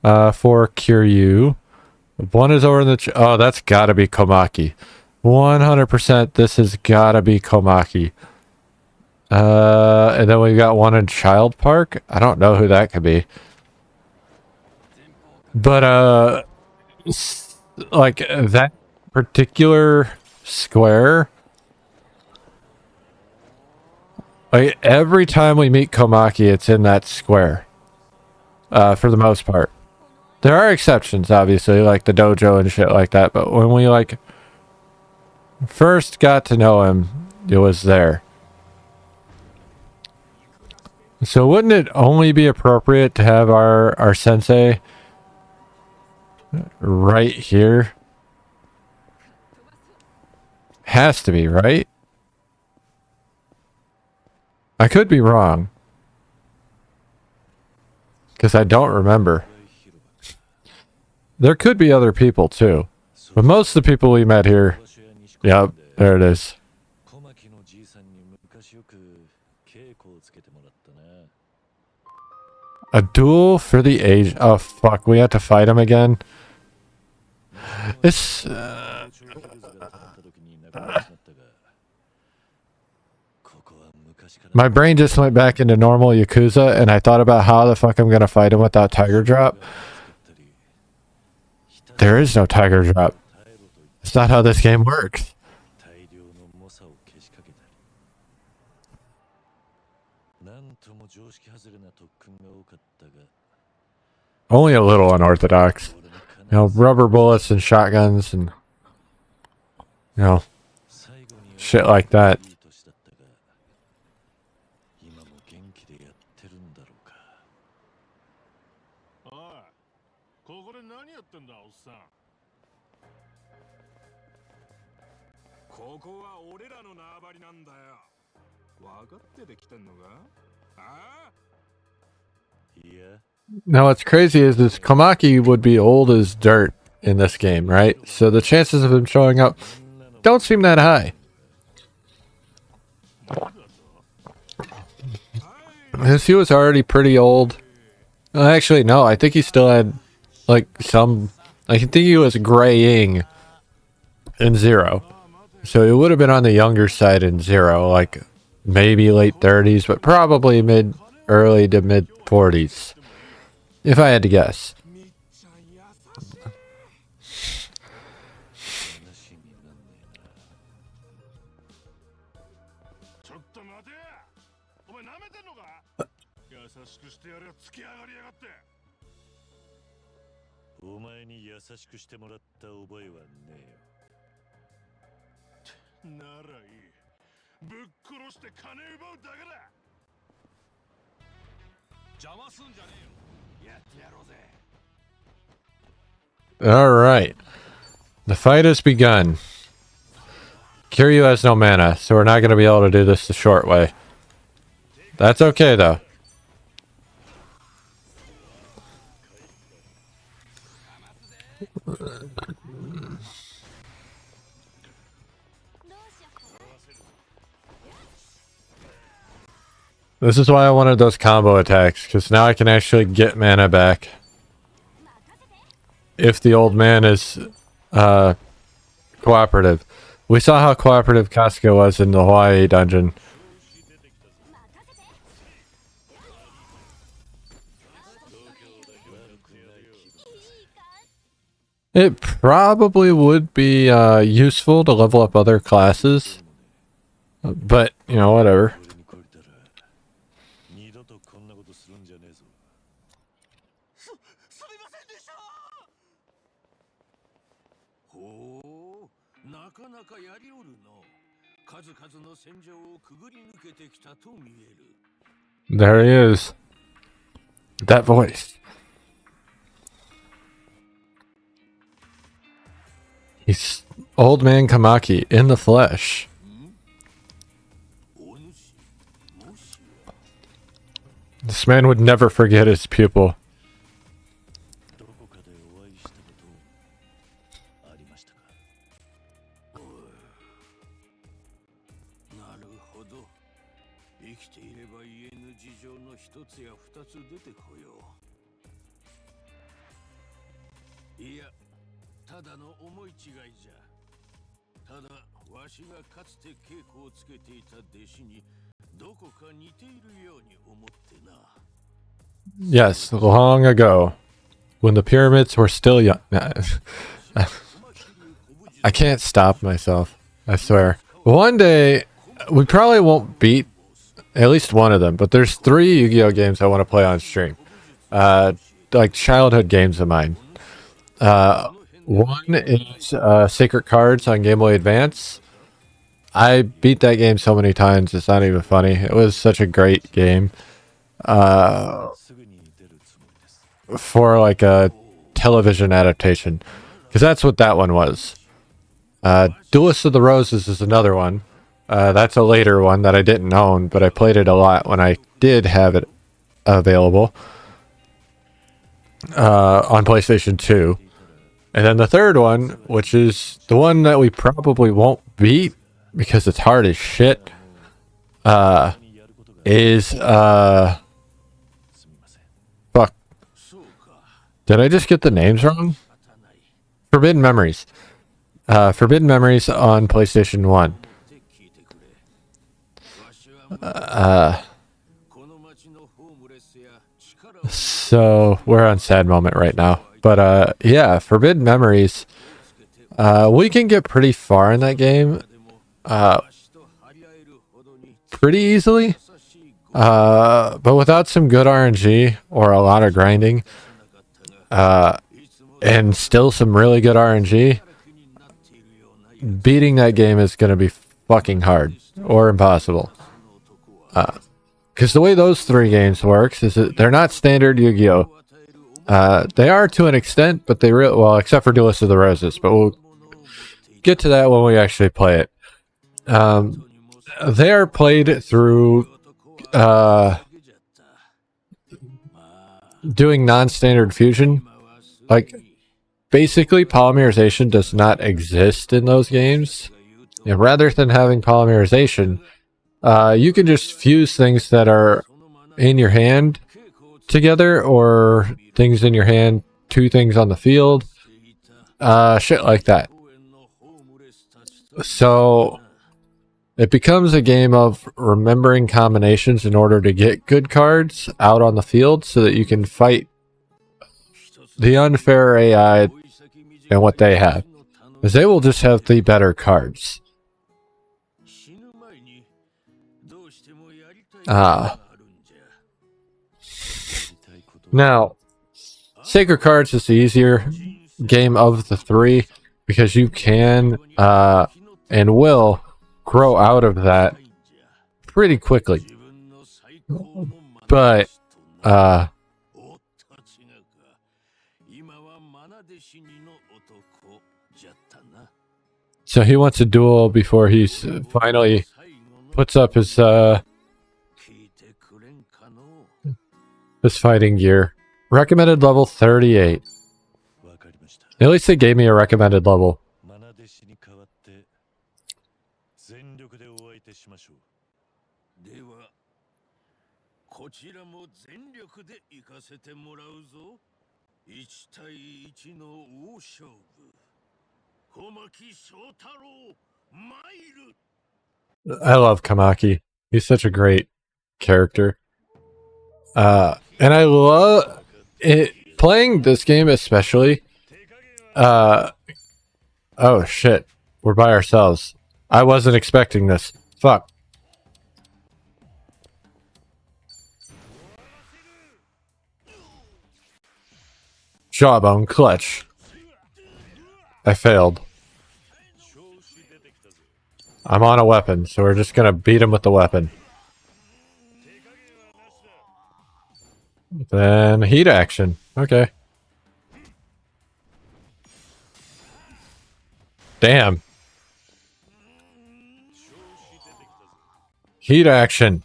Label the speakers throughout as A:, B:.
A: for Kiryu. One is over in the... oh, that's gotta be Komaki. 100% this has gotta be Komaki. And then we got one in Child Park. I don't know who that could be. But, like, that particular square... like, every time we meet Komaki, it's in that square. For the most part. There are exceptions, obviously, like the dojo and shit like that, but when we, like, first got to know him, it was there. So wouldn't it only be appropriate to have our sensei right here? Has to be, right? I could be wrong. Because I don't remember. There could be other people too. But most of the people we met here... yep, there it is. A duel for the age... oh fuck, we have to fight him again? It's... my brain just went back into normal Yakuza, and I thought about how the fuck I'm gonna fight him without Tiger Drop. There is no Tiger Drop. It's not how this game works. Only a little unorthodox. You know, rubber bullets and shotguns and... you know, shit like that. Now what's crazy is this Komaki would be old as dirt in this game, right? So the chances of him showing up don't seem that high. Because he was already pretty old. Actually, no, I think he still had, like, some... I think he was graying in Zero. So it would have been on the younger side in Zero, like, maybe late 30s, but probably early to mid 40s. If I had to guess. Alright. The fight has begun. Kiryu has no mana, so we're not going to be able to do this the short way. That's okay, though. This is why I wanted those combo attacks, because now I can actually get mana back. If the old man is cooperative. We saw how cooperative Kasuga was in the Hawaii dungeon. It probably would be useful to level up other classes. But, you know, whatever. There he is. That voice. He's Old Man Kamaki in the flesh. This man would never forget his pupil. Yes, long ago, when the pyramids were still young. I can't stop myself. I swear. One day, we probably won't beat at least one of them, but there's 3 Yu-Gi-Oh games I want to play on stream. Like childhood games of mine. One is Sacred Cards on Game Boy Advance. I beat that game so many times, it's not even funny. It was such a great game. For like a television adaptation. Because that's what that one was. Duelist of the Roses is another one. That's a later one that I didn't own, but I played it a lot when I did have it available on PlayStation 2. And then the third one, which is the one that we probably won't beat because it's hard as shit, is fuck. Did I just get the names wrong? Forbidden Memories. Forbidden Memories on PlayStation 1. So we're on sad moment right now. But yeah, Forbidden Memories. We can get pretty far in that game. Pretty easily. But without some good RNG or a lot of grinding, and still some really good RNG, beating that game is going to be fucking hard or impossible. Because the way those 3 games works is that they're not standard Yu-Gi-Oh. They are to an extent, but they really, well, except for Duelist of the Roses, but we'll get to that when we actually play it. They are played through doing non-standard fusion. Like, basically, polymerization does not exist in those games. And rather than having polymerization, you can just fuse things that are in your hand together, or things in your hand, 2 things on the field, shit like that. So it becomes a game of remembering combinations in order to get good cards out on the field so that you can fight the unfair AI and what they have. Because they will just have the better cards. Now, Sacred Cards is the easier game of the 3 because you can and will grow out of that pretty quickly. But so he wants a duel before he's finally puts up his fighting gear. Recommended level 38. At least they gave me a recommended level. I love Kamaki. He's such a great character. And I love it, playing this game especially. Oh shit. We're by ourselves. I wasn't expecting this. Fuck. Jawbone clutch. I failed. I'm on a weapon, so we're just gonna beat him with the weapon. Then heat action. Okay. Damn. Heat action.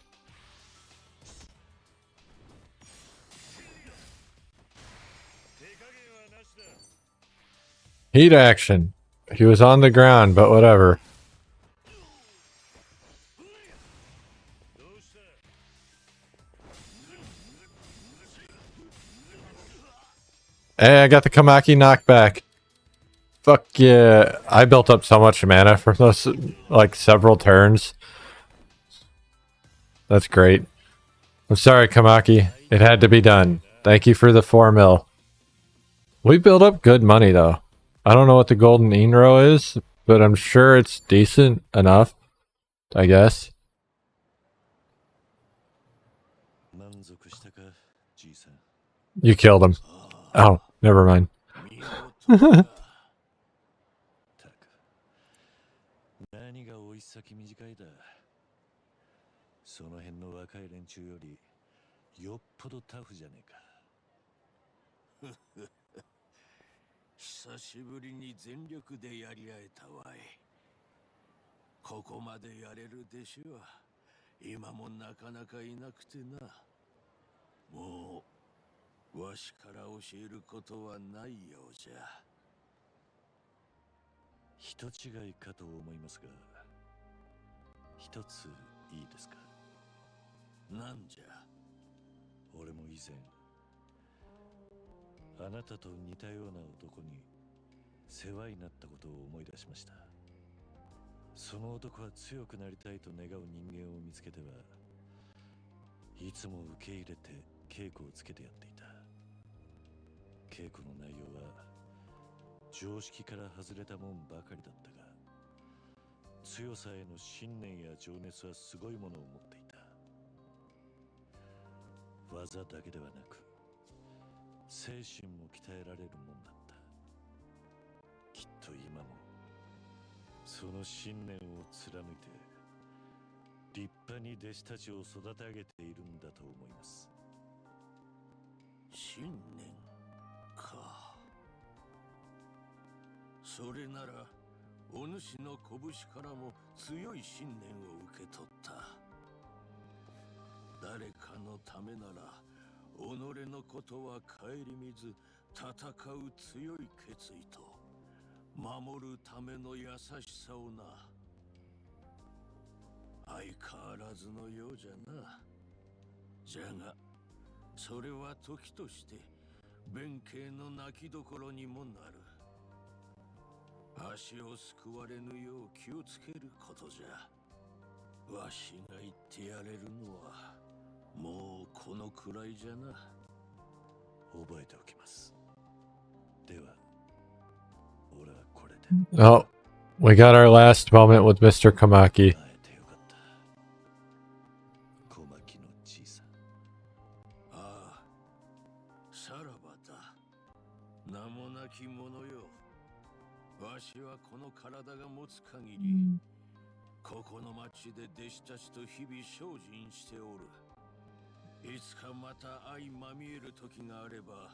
A: Heat action. He was on the ground, but whatever. Hey, I got the Kamaki knockback. Fuck yeah. I built up so much mana for those, like, several turns. That's great. I'm sorry, Kamaki. It had to be done. Thank you for the 4 mil. We built up good money, though. I don't know what the golden Inro is, but I'm sure it's decent enough, I guess. You killed him. Oh, never mind.
B: その辺の若い連中よりよっぽどタフじゃねえか。久しぶりに全力でやり合えたわい。ここまでやれる弟子は今もなかなかいなくてな。もうわしから教えることはないようじゃ。人違いかと思いますが、一ついいですか。なんじゃ。俺も以前あなたと似たような男に世話になったことを思い出しました。その男は強くなりたいと願う人間を見つけてはいつも受け入れて稽古をつけてやっていた。稽古の内容は常識から外れたもんばかりだったが、強さへの信念や情熱はすごいものを持っていた。技だけではなく精神も鍛えられるもんだった。きっと今もその信念を貫いて立派に弟子たちを育て上げているんだと思います。信念か。それならお主の拳からも強い信念を受け取った。誰かのためなら己のことは顧みず戦う強い決意と守るための優しさをな。相変わらずのようじゃな。じゃがそれは時として弁慶の泣きどころにもなる。足をすくわれぬよう気をつけることじゃ。わしが言ってやれるのはもうこのくらいじゃな。覚えておきます。では、俺はこれで。
A: Oh, we got our last moment with Mr. Kamaki.
B: ああ、さらばだ。名もなき者よ。わしはこの体が持つ限り、ここの町で弟子たちと日々精進しておる。いつかまた相まみえる時があれば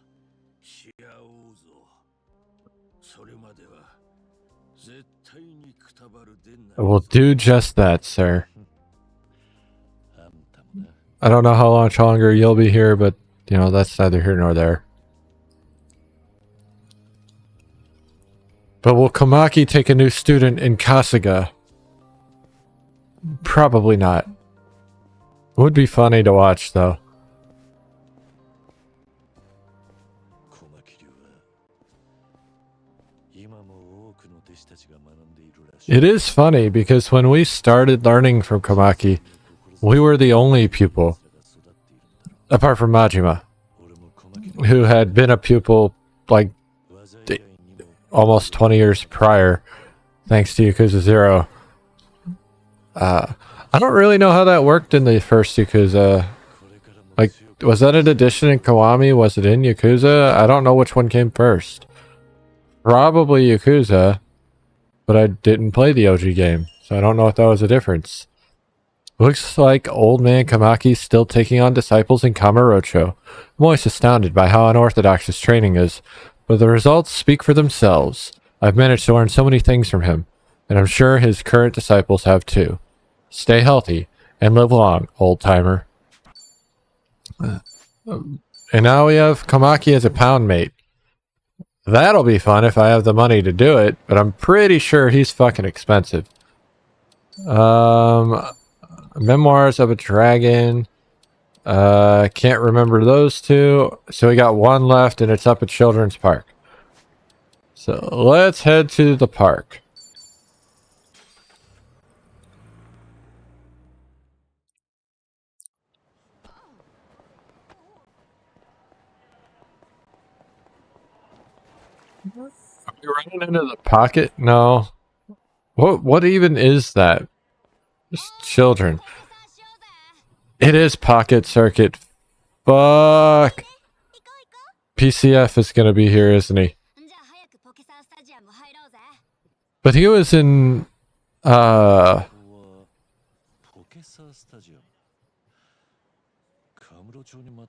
B: し合おうぞ。それまでは絶対にくたばるでない。
A: I will do just that, sir. I don't know how much longer you'll be here, but, you know, that's neither here nor there. But will Kamaki take a new student in Kasuga? Probably not. Would be funny to watch, though. It is funny because when we started learning from Kamaki, we were the only pupil, apart from Majima, who had been a pupil like almost 20 years prior, thanks to Yakuza 0. I don't really know how that worked in the first Yakuza. Like, was that an addition in Kiwami? Was it in Yakuza? I don't know which one came first. Probably Yakuza, but I didn't play the OG game, so I don't know if that was a difference. Looks like old man Kamaki's still taking on disciples in Kamurocho. I'm always astounded by how unorthodox his training is, but the results speak for themselves. I've managed to learn so many things from him, and I'm sure his current disciples have too. Stay healthy and live long, old-timer. And now we have Kamaki as a pound mate. That'll be fun if I have the money to do it, but I'm pretty sure he's fucking expensive. Memoirs of a Dragon. Can't remember those two. So we got one left, and it's up at Children's Park. So let's head to the park. Are we running into the pocket? No. What even is that? Just children. It is Pocket Circuit. Fuck. PCF is gonna be here, isn't he? But he was in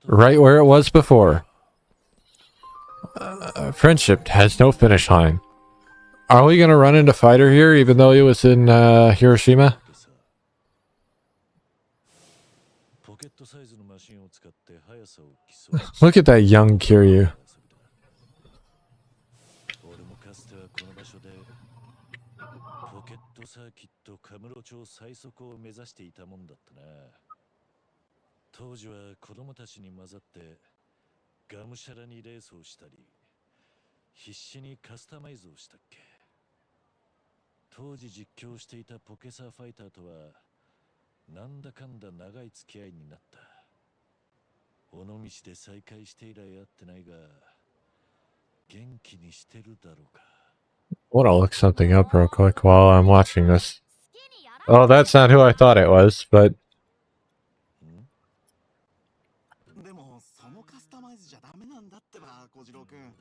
A: right where it was before. Friendship has no finish line. Are we gonna run into Fighter here, even though he was in Hiroshima? Look at that young Kiryu. I want to look something up real quick while I'm watching this. Oh, that's not who I thought it was, but
C: でもそのカスタマイズじゃダメなんだってば小次郎くん。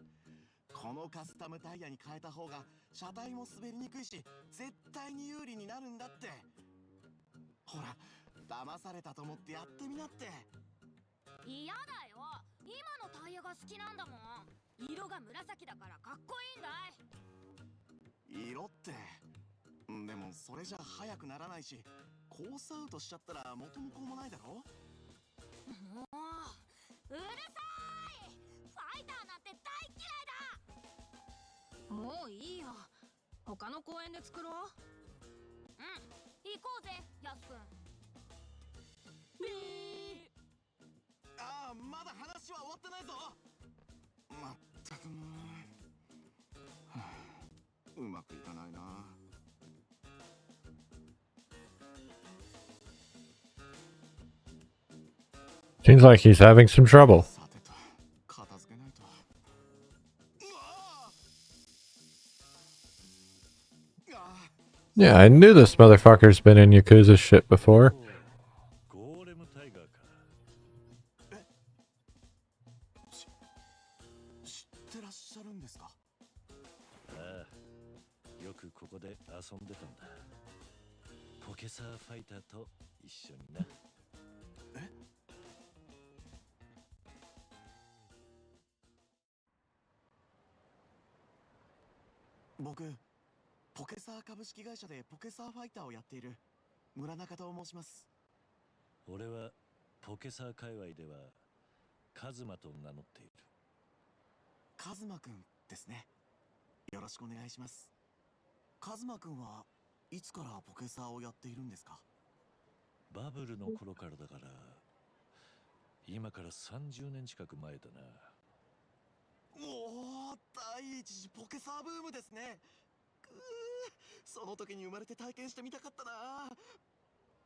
C: このカスタムタイヤに変えた方が車体も滑りにくいし絶対に有利になるんだって。ほら騙されたと思ってやってみなって。
D: 嫌だよ。今のタイヤが好きなんだもん。色が紫だからかっこいいんだい。
C: 色って。でもそれじゃ速くならないし、コースアウトしちゃったら元も子もないだろ。
D: もううるさい。ファイターなんて大嫌いだ。もういいよ。他の公園で作ろう。行こうぜ、ヤスくん。
C: ああ、まだ話は終わってないぞ。まったくもう、うまくいかないな。
A: seems like he's having some trouble. Yeah, I knew this motherfucker's been in Yakuza shit before.
C: Boku, ポケサー株式会社でポケサーファイターをやっている村中と申します。
B: 俺はポケサー界隈ではカズマと名乗っている。
C: カズマくんですね。よろしくお願いします。カズマくんはいつからポケサーをやっているんですか？
B: バブルの頃からだから、今から30年近く前だな。
C: おお、第一次ポケサーブームですね。その時に生まれて体験してみたかったな。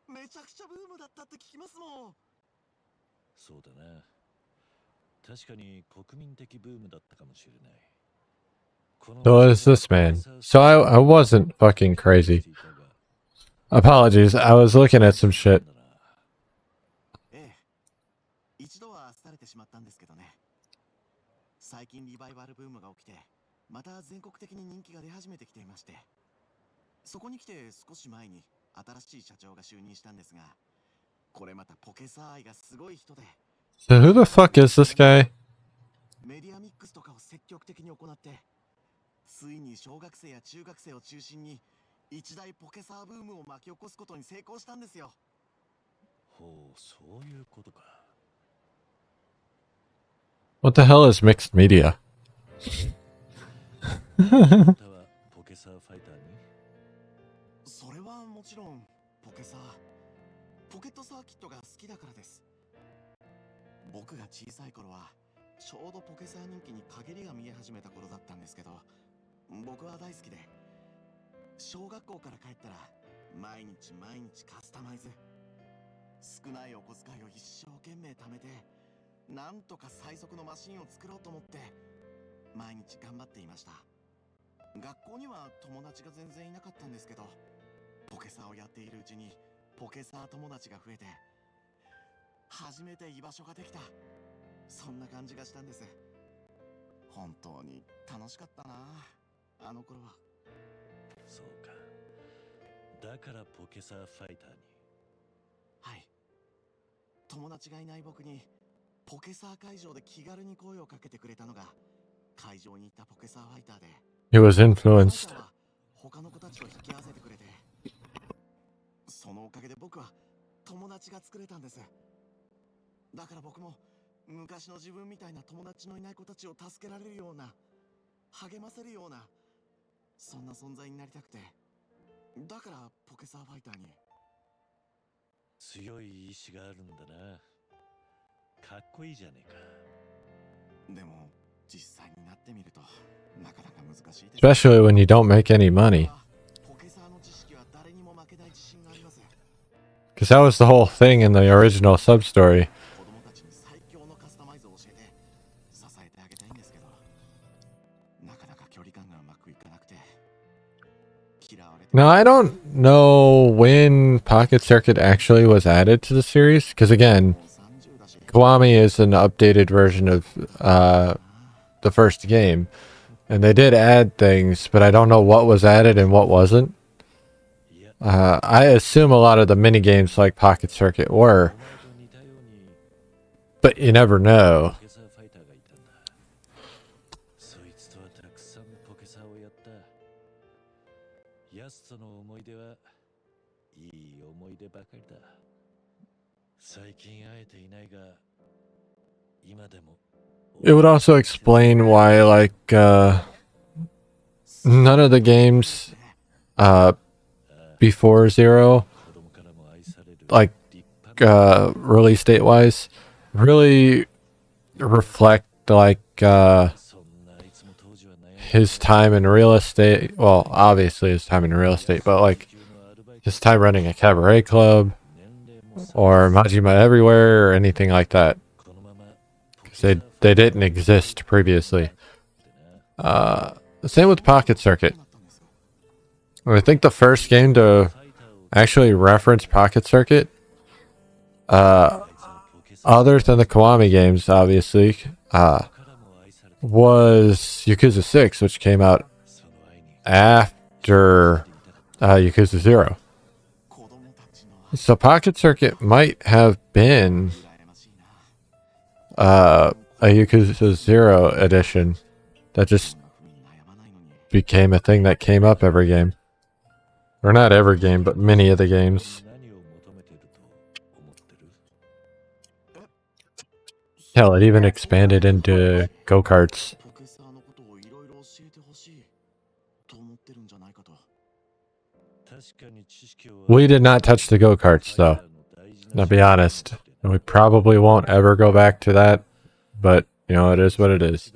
C: めちゃくちゃブームだったって聞きますもん。
B: そうだな。確かに国民的ブームだったかもしれない。
A: So what is this, man? So I wasn't fucking crazy. Apologies, I was looking at some shit.
C: ええ、一度は廃れてしまったんですけどね。最近リバイバルブームが起きて、また全国的に人気が出始めてきていまして、そこに来て少し前に新しい社長が就任したんですが、これまたポケサー愛がすごい人で。
A: So who the fuck is this guy?
C: メディアミックスとかを積極的に行って、ついに小学生や中学生を中心に一大ポケサーブームを巻き起こすことに成功したんですよ。
B: ほう、そういうことか。
A: What the hell is mixed media?
B: ポケサーファイターに？
C: それはもちろんポケサー、ポケットサーキットが好きだからです。僕が小さい頃はちょうどポケサー人気に陰りが見え始めた頃だったんですけど、僕は大好きで、小学校から帰ったら毎日カスタマイズ、少ないお小遣いを一生懸命貯めて、なんとか最速のマシンを作ろうと思って毎日頑張っていました。学校には友達が全然いなかったんですけど、ポケサーをやっているうちにポケサー友達が増えて、初めて居場所ができた、そんな感じがしたんです。本当に楽しかったな、あの頃は。
B: そうか。だからポケサーファイターに。
C: はい。友達がいない僕にポケサー会場で気軽に声をかけてくれたのが、会場に行ったポケサーファイターで、
A: He was influenced.
C: 他の子たちを引き合わせてくれて、そのおかげで僕は友達が作れたんです。だから僕も昔の自分みたいな友達のいない子たちを助けられるような、励ませるような、そんな存在になりたくて、だからポケサーファイターに。
B: 強い意志があるんだな。かっこいいじゃねえか。
C: でも実際になってみるとなかなか難しいです。
A: Especially when you don't make any money.
C: ポケサーの知識は誰にも負けない自信があります。
A: Because that was the whole thing in the original sub story.
C: 子供たちに最強のカスタマイズを教えて支えてあげたいんですけど、なかなか距離感がうまくいかなくて嫌われて。
A: Now, I don't know when Pocket Circuit actually was added to the series. Because again, Kiwami is an updated version of the first game. And they did add things, but I don't know what was added and what wasn't. I assume a lot of the mini games like Pocket Circuit were, but you never know.
B: そいつとはたくさんポケサーをやった。ヤスとの思い出はいい思い出ばかりだ。最近会えていないが、今でも。
A: It would also explain why, like, none of the games before Zero, like, release date wise, really reflect, like, his time in real estate. Well, obviously his time in real estate, but, like, his time running a cabaret club or Majima Everywhere or anything like that. Because they didn't exist previously. Same with Pocket Circuit. I think the first game to actually reference Pocket Circuit, other than the Kiwami games, obviously, was Yakuza 6, which came out after Yakuza 0. So Pocket Circuit might have been a Yakuza 0 edition that just became a thing that came up every game. Or not every game, but many of the games. Hell, it even expanded into go-karts. We did not touch the go-karts, though. I'll be honest. And we probably won't ever go back to that. But, you know, it is what it is.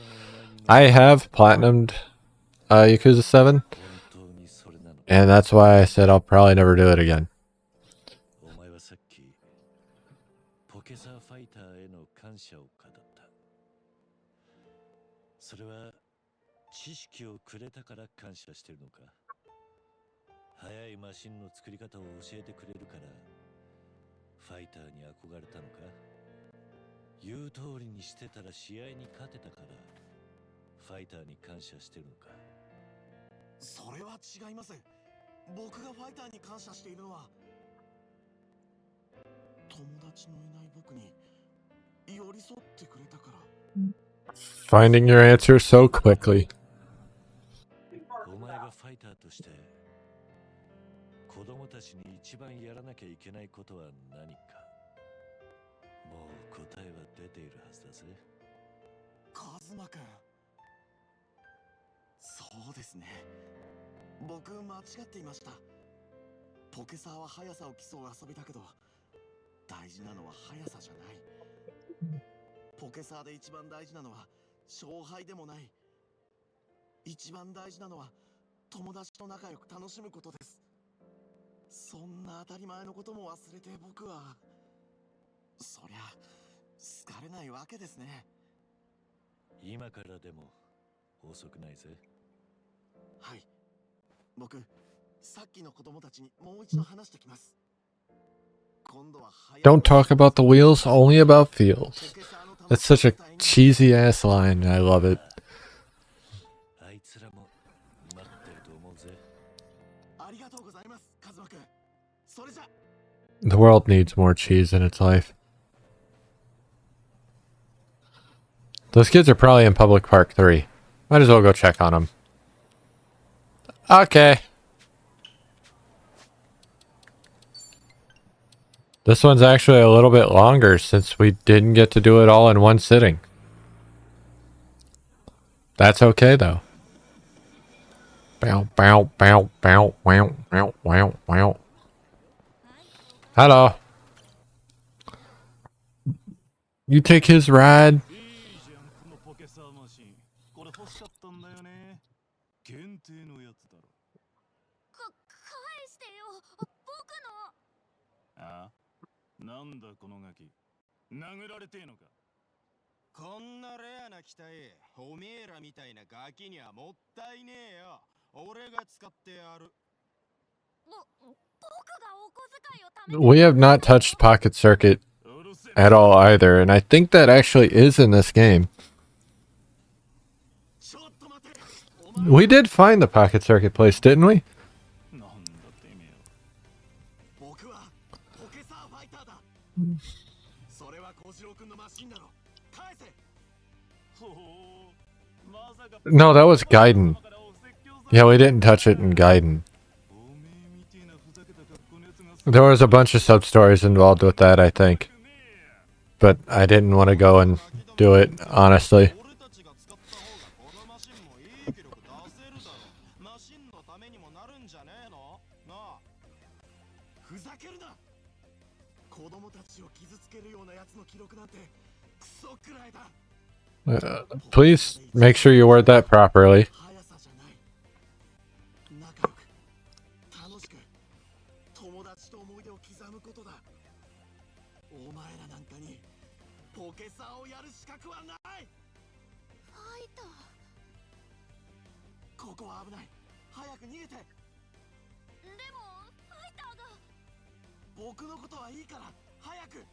A: I have platinumed Yakuza 7. And that's why I said I'll probably never do it again.
B: お前はさっきポケサーファイターへの感謝を語った。それは知識をくれたから感謝してるのか。速いマシンの作り方を教えてくれるからファイターに憧れたのか。言う通りにしてたら試合に勝てたからファイターに感謝してるのか。
C: それは違います。僕がファイターに感謝しているのは、友達のいない僕に寄り添ってくれたから。
A: Finding your answer so quickly.
B: お前がファイターとして子供たちに一番やらなきゃいけないことは何か。もう答えは出ているはずだぜ。
C: カズマくん。そうですね。僕間違っていました。ポケサーは速さを競う遊びだけど、大事なのは速さじゃない。ポケサーで一番大事なのは勝敗でもない。一番大事なのは友達と仲良く楽しむことです。そんな当たり前のことも忘れて僕は、そりゃ好かれないわけですね。
B: 今からでも遅くないぜ。
C: はい、僕さっきの子供たちにもう一度話してきます。今度は
A: Don't talk about the wheels, only about feels. That's such a cheesy ass line, and I love it.
B: あいつらも待ってると思うぜ。
C: ありがとうございます、カズマくん。それじゃ。
A: The world needs more cheese in its life. Those kids are probably in Public Park 3. Might as well go check on them. Okay. This one's actually a little bit longer since we didn't get to do it all in one sitting. That's okay though. Bow, bow, bow, bow, wow, wow, wow, wow. Hello. You take his ride.
B: ポケサーマシン。これ欲しかったんだよね。限定のやつだろ。
D: 返してよ、僕の。
B: ああ、なんだこのガキ。殴られてえのか。
E: こんなレアな機体、おめえらみたいなガキにはもったいねえよ。俺が使ってやる。
D: 僕がお小遣いを貯めて。
A: We have not touched Pocket Circuit at all either, and I think that actually is in this game. We did find the Pocket Circuit place, didn't we?
B: なんだてめえ。
C: 僕はポケサーファイターだ。それは小次郎くんのマシンだろ。返せ。
B: ほう、まさか。
A: No, that was Gaiden. Yeah, we didn't touch it in Gaiden. There was a bunch of sub-stories involved with that, I think. But I didn't want to go and do it, honestly.
E: 俺たちが使った方がこのマシンもいい記録出せるだろ。マシンのためにもなるんじゃねえの？なあ。
C: ふざけるな。子供たちを傷つけるようなやつの記録なんてクソくらいだ。
A: Please make sure you word that properly.
C: 速さじゃない。仲良く、楽しく、友達と思い出を刻むことだ。お前らなんかにポケサーをやる資格はない。
D: ファイター。
C: ここは危ない。早く逃げて。
D: でもファイターが。
C: 僕のことはいいから早く。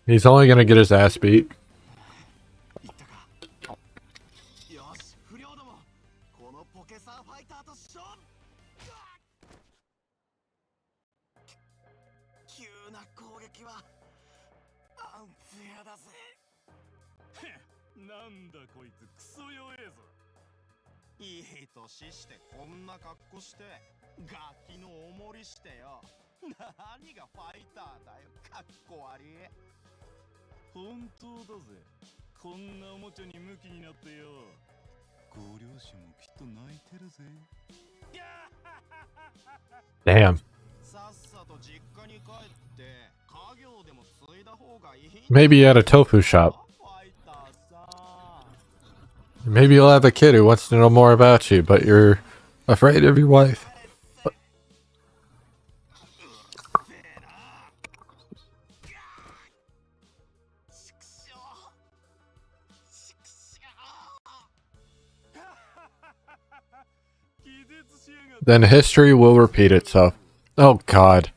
A: He's only gonna get his ass beat.
C: 言ったか。よし、不良ども、このポケサーファイターと勝負。急な攻撃はアンフェアだぜ。
B: なんだこいつクソ弱えぞ。
E: いい年してこんな格好してガキのおもりしてよ。何がファイターだよ、かっこ悪い。
B: 本当だぜ。こんなおもちゃにムキになってよ。ご両親もきっと泣いてるぜ。
A: Damn.
E: さっさと実家に帰って家業でも継いだ方がいい。
A: Maybe at a tofu shop.
E: ファイターさ。
A: Maybe you'll have a kid who wants to know more about you, but you're afraid of your wife. Then history will repeat itself. Oh God.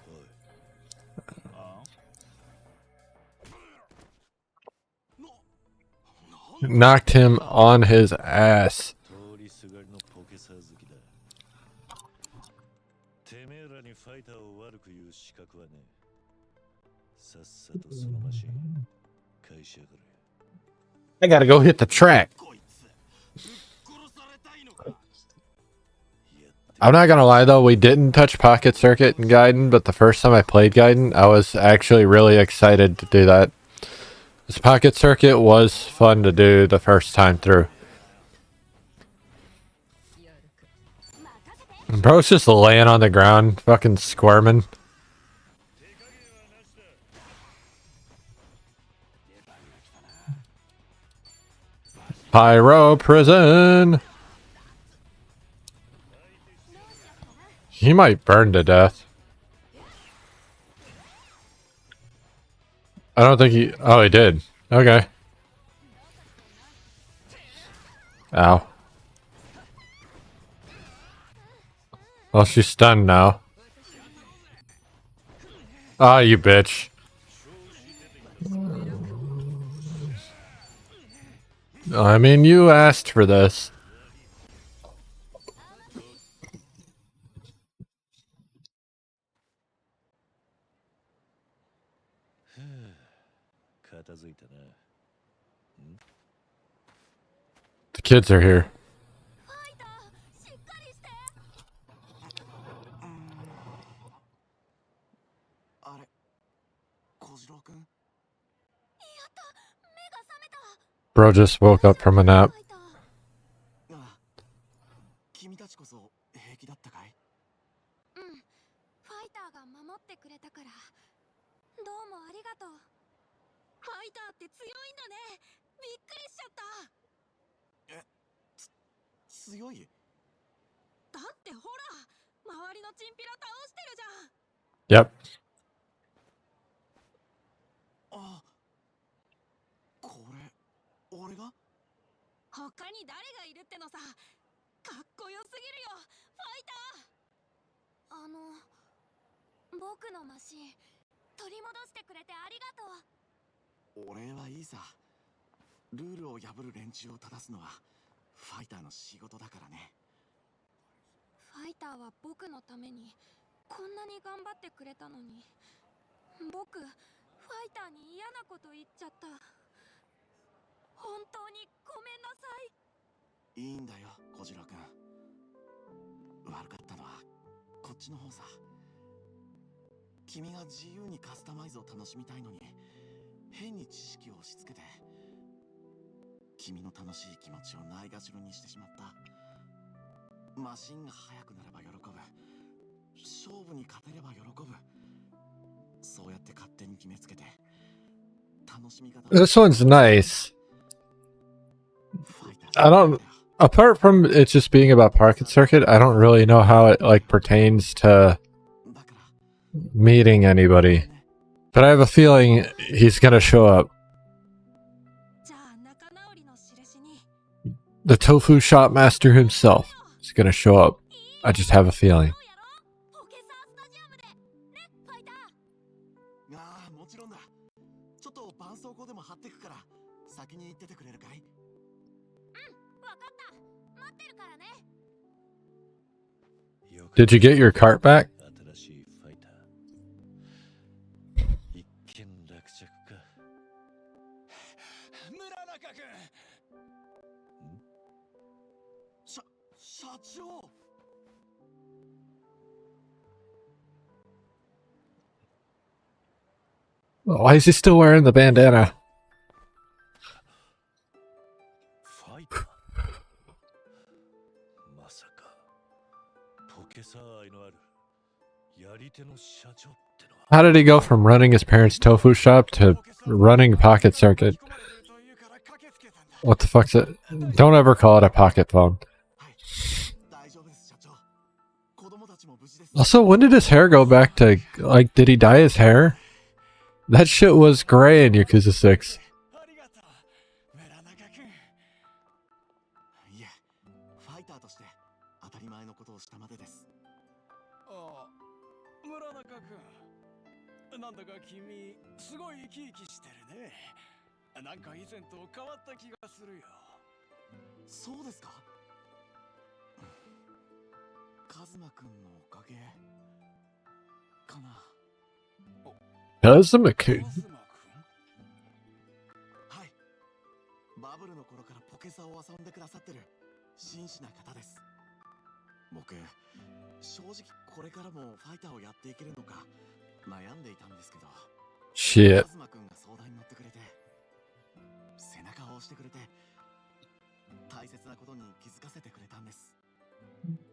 A: Knocked him on his ass.
B: 通りすがりのポケサー好きだ。てめえらにファイターを悪く言う資格はねえ。さっさとそのマシン返しやがれ。
A: I gotta go hit the track.
E: こいつぶっ殺されたいのか。
A: I'm not gonna lie though, we didn't touch Pocket Circuit in Gaiden, but the first time I played Gaiden, I was actually really excited to do that. This Pocket Circuit was fun to do the first time through. And bro's just laying on the ground, fucking squirming. Pyro prison. He might burn to death. I don't think he... Oh, he did. Okay. Ow. Well, she's stunned now. Ah, you bitch. I mean, you asked for this. The kids are here.
D: ファイターしっかりして。
C: あれ、小次郎くん。
D: やった目が覚めた。
A: Bro just woke up from a nap.
D: ファイター。
C: ああ、君たちこそ平気だったかい？
D: うん、ファイターが守ってくれたからどうもありがとう。ファイターって強いんだね。びっくりしちゃった。
C: 強い？
D: だってほら周りのチンピラ倒してるじゃん。
A: Yep.
C: あ、これ俺が？
D: 他に誰がいるってのさ。かっこよすぎるよファイター。僕のマシン取り戻してくれてありがとう。
C: お礼はいいさ。ルールを破る連中を正すのはファイターの仕事だからね。
D: ファイターは僕のためにこんなに頑張ってくれたのに、僕ファイターに嫌なこと言っちゃった。本当にごめんなさい。
C: いいんだよ小次郎くん。悪かったのはこっちの方さ。君が自由にカスタマイズを楽しみたいのに変に知識を押し付けて君の楽しい気持ちをないがしろにしてしまった。マシンが速くなれば喜ぶ、勝負に勝てれば喜ぶ、そうやって勝手に決めつけて楽しみ方を。
A: This one's nice. I don't... Apart from it just being about Pocket Circuit, I don't really know how it, like, pertains to meeting anybody. But I have a feeling he's gonna show up.
D: じゃあ仲直りの印に。
A: The Tofu Shop Master himself is gonna show up. I just have a feeling.
D: ポケサースタジアムでね、ファイター。
C: ああ、もちろんだ。ちょっと絆創膏でも貼ってくから先に行っててくれるかい？
D: わかった。待ってるからね。
A: Did you get your cart back?
B: 新しいファイター。一見落着か。
E: 村中君。社長。
A: Why is he still wearing the bandana?
B: ファイター。まさかポケサー愛のあるやり手の社長ってのは。
A: How did he go from running his parents' tofu shop to running Pocket Circuit? What the fuck's it? Don't ever call it a pocket phone.
C: 大丈夫です社長。子供たちも無事です。
A: Also, when did his hair go back to, like, did he dye his hair? That shit was gray in Yakuza 6.
E: ありがとう村中君。
C: いえ、ファイターとして当たり前のことをしたまでです。
E: ああ、村中君。なんだか君すごい生き生きしてるね。なんか以前と変わった気がするよ。
C: そうですか？カズマくんのおかげかな。
A: Kazuma-kun.
E: カズマ君。
C: はい。バブルの頃からポケサを遊んでくださってる真摯な方です。僕、正直これからもファイターをやっていけるのか悩んでいたんですけど、
A: Shit.
C: カズマくんが相談に乗ってくれて、背中を押してくれて、大切なことに気づかせてくれたんです。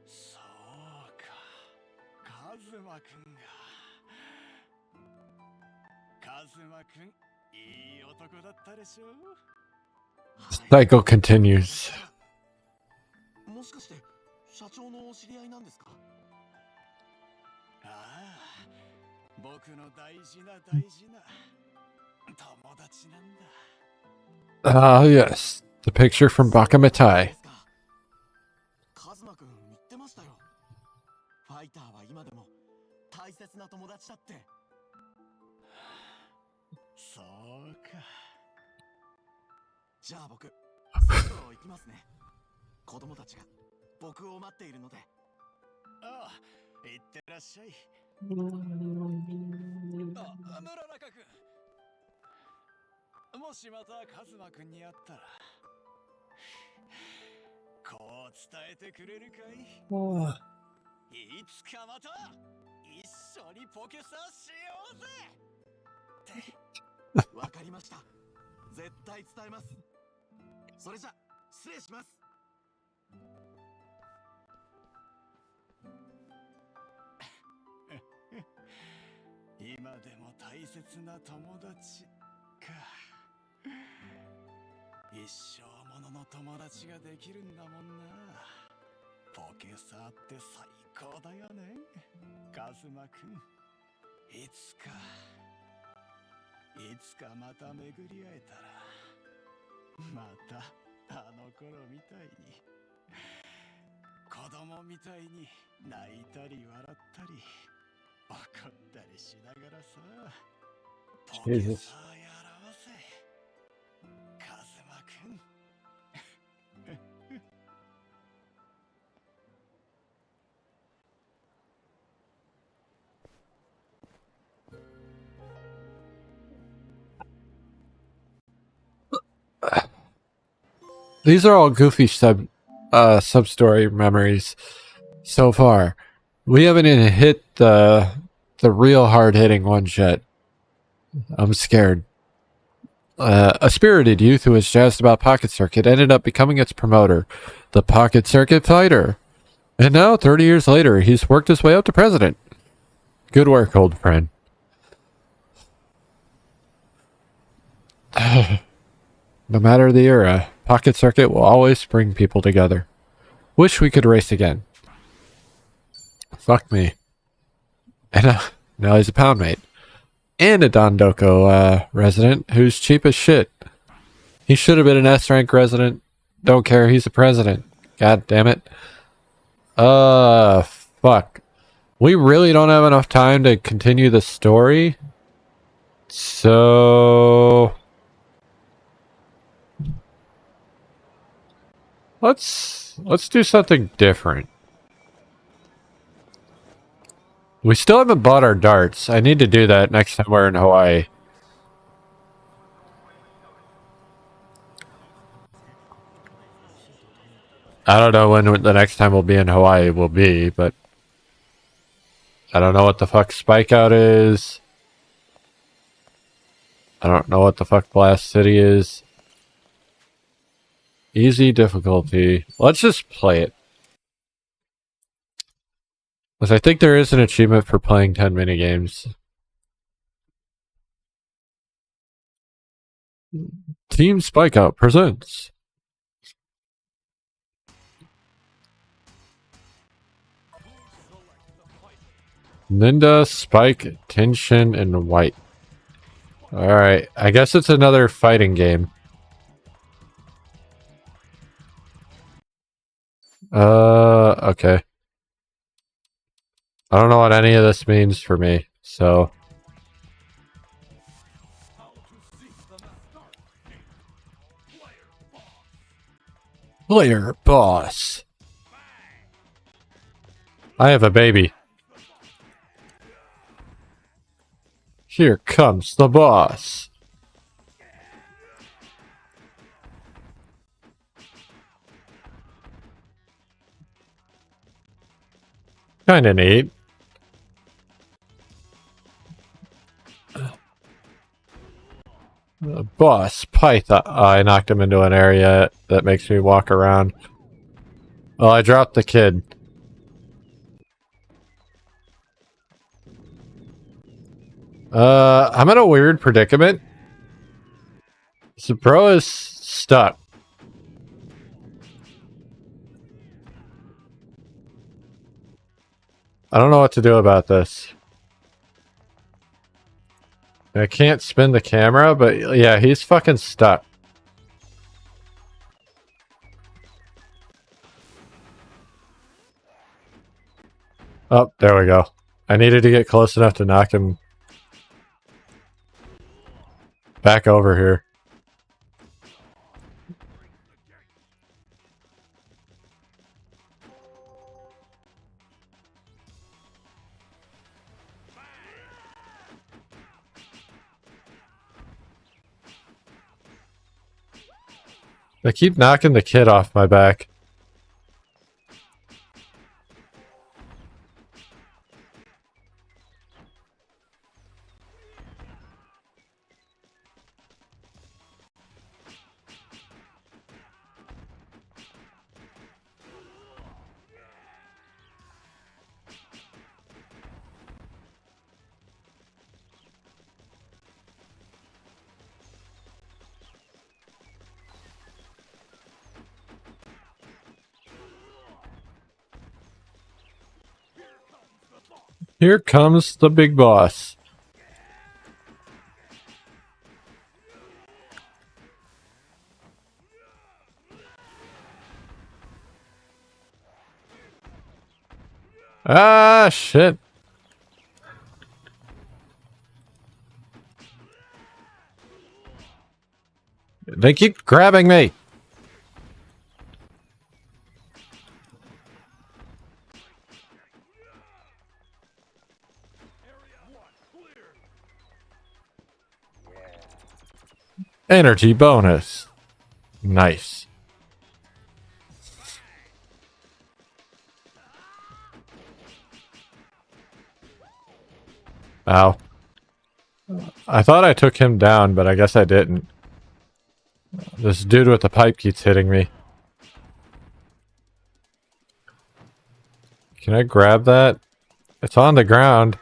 E: そうか、カズマくんが。カズマくん、いい男だったでしょ。
A: Cycle continues.
C: もしかして社長のお知り合いなんですか？
E: ああ、僕の大事な大事な友達なんだ。
A: Ah, yes. The picture from Bakamatai.
C: カズマくん言ってましたよ。ファイターは今でも大切な友達だって。
E: そうか。
C: じゃあ僕、そろそろ行きますね。子供たちが僕を待っているので。
E: ああ、行ってらっしゃい。あ、村中くん。もしまたカズマくんに会ったら、こう伝えてくれるかい？いつかまた一緒にポケサしようぜ。
C: わかりました。絶対伝えます。それじゃ失礼します。
E: 今でも大切な友達か。一生ものの友達ができるんだもんな。ポケサーって最高だよね、カズマくん。いつかまた巡り会えたら、またあの頃みたいに子供みたいに泣いたり笑ったり怒ったりしながらさ、ポケサーやろうぜ、カズマくん。
A: These are all goofy sub-story memories so far. We haven't even hit the real hard-hitting ones yet. I'm scared. A spirited youth who was jazzed about Pocket Circuit ended up becoming its promoter, the Pocket Circuit Fighter. And now, 30 years later, he's worked his way up to president. Good work, old friend. No matter the era, Pocket Circuit will always bring people together. Wish we could race again. Fuck me. And now he's a pound mate. And a Dondoko resident who's cheap as shit. He should have been an S-rank resident. Don't care, he's a president. God damn it. Fuck. We really don't have enough time to continue the story. So... Let's do something different. We still haven't bought our darts. I need to do that next time we're in Hawaii. I don't know when the next time we'll be in Hawaii will be, but I don't know what the fuck Spike Out is. I don't know what the fuck Blast City is. Easy difficulty. Let's just play it. Because I think there is an achievement for playing 10 minigames. Team Spike Out presents. Linda, Spike, Tension, and White. Alright, I guess it's another fighting game. Okay. I don't know what any of this means for me, so... Player boss. I have a baby. Here comes the boss. Kinda neat. Boss Python. I knocked him into an area that makes me walk around. Well, I dropped the kid. I'm in a weird predicament. So bro is stuck. I don't know what to do about this. I can't spin the camera, but yeah, he's fucking stuck. Oh, there we go. I needed to get close enough to knock him back over here. They keep knocking the kid off my back. Here comes the big boss. Ah, shit. They keep grabbing me. Energy bonus. Nice. Ow. I thought I took him down, but I guess I didn't. This dude with the pipe keeps hitting me. Can I grab that? It's on the ground.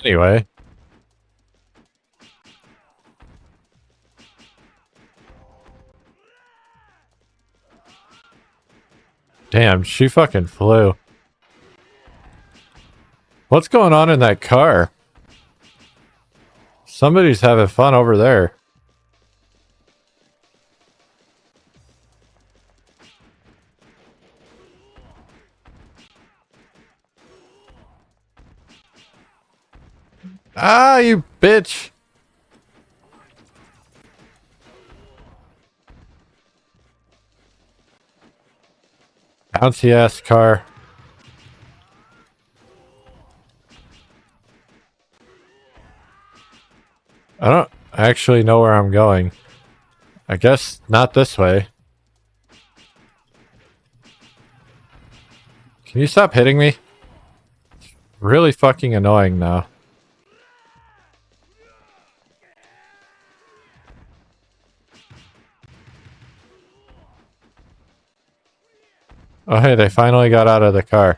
A: Anyway. Damn, she fucking flew. What's going on in that car? Somebody's having fun over there. Ah, you bitch! Bouncy ass car. I don't actually know where I'm going. I guess not this way. Can you stop hitting me? Really fucking annoying now. Oh hey, they finally got out of the car.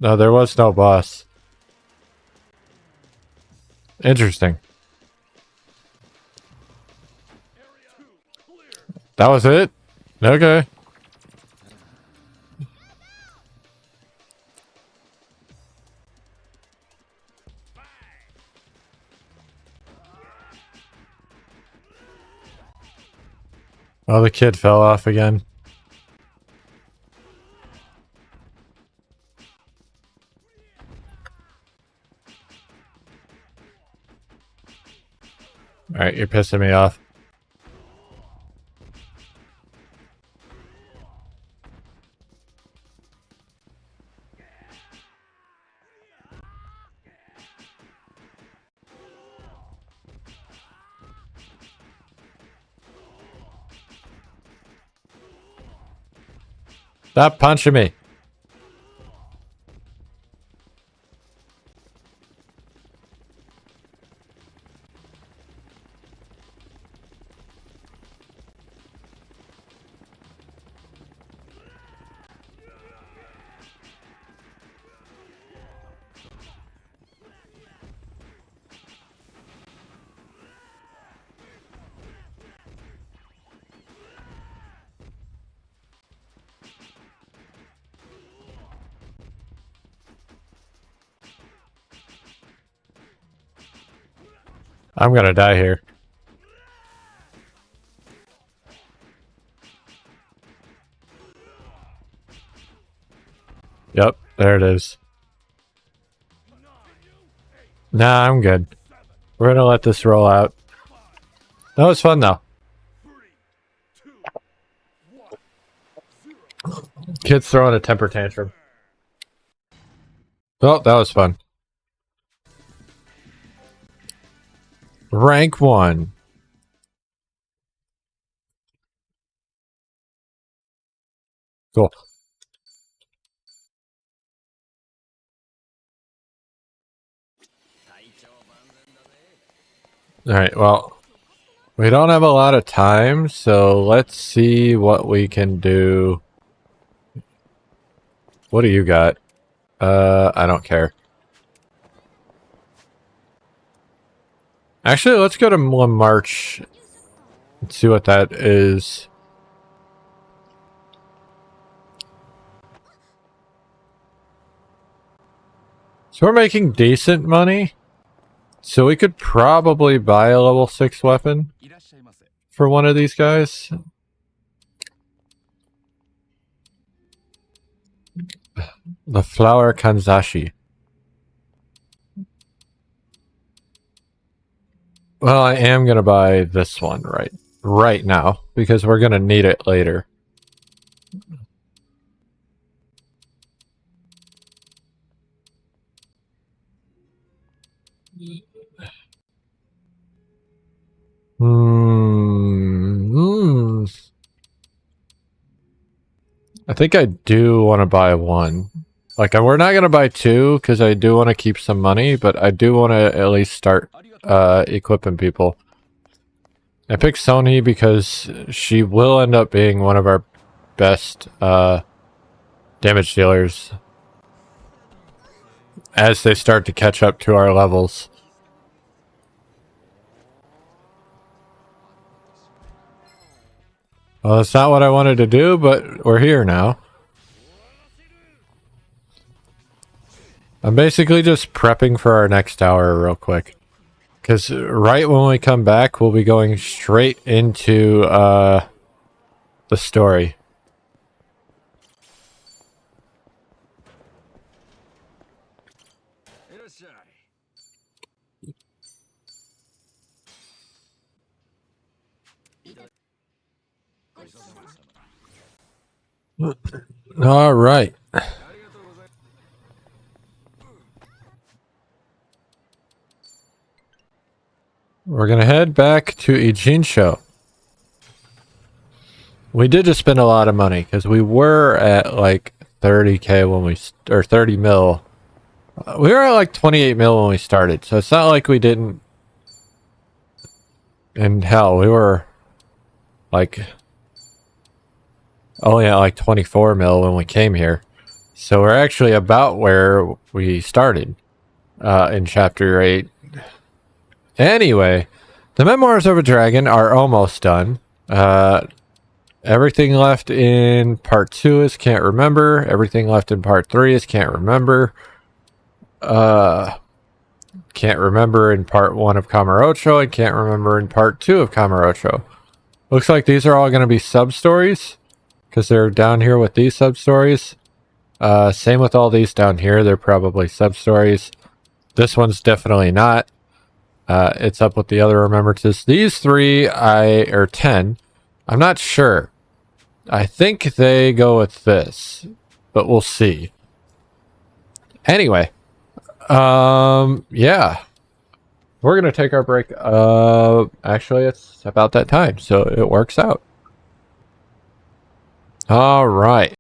A: No, there was no boss. Interesting. That was it? Okay. Oh, the kid fell off again. Alright, you're pissing me off. Stop punching me. I'm gonna die here. Yep, there it is. Nah, I'm good. We're gonna let this roll out. That was fun though. Kids throwing a temper tantrum. Oh, that was fun. Rank 1. Cool. Alright, well, we don't have a lot of time, so let's see what we can do. What do you got? I don't care. Actually, let's go to March and see what that is. So we're making decent money. So we could probably buy a level 6 weapon for one of these guys. The flower kanzashi. Well, I am going to buy this one right now because we're going to need it later. I think I do want to buy one. Like, we're not going to buy two because I do want to keep some money, but I do want to at least start equipping people. I picked Sony because she will end up being one of our best damage dealers as they start to catch up to our levels. Well, that's not what I wanted to do, but we're here now. I'm basically just prepping for our next hour real quick. Because right when we come back, we'll be going straight into the story. All right. We're going to head back to Ijinsho. We did just spend a lot of money because we were at like 30k when we, or 30 mil. We were at like 28 mil when we started, so it's not like we didn't. And hell, we were like only at like 24 mil when we came here. So we're actually about where we started in chapter 8. Anyway, the Memoirs of a Dragon are almost done. Everything left in part 2 is can't remember. Everything left in part 3 is can't remember. Can't remember in part 1 of Kamurocho, and can't remember in part 2 of Kamurocho. Looks like these are all going to be sub-stories, because they're down here with these sub-stories. Same with all these down here, they're probably sub-stories. This one's definitely not. It's up with the other remembrances. These 3, or 10, I'm not sure. I think they go with this, but we'll see. Anyway, yeah. We're going to take our break. Actually, it's about that time, so it works out. All right.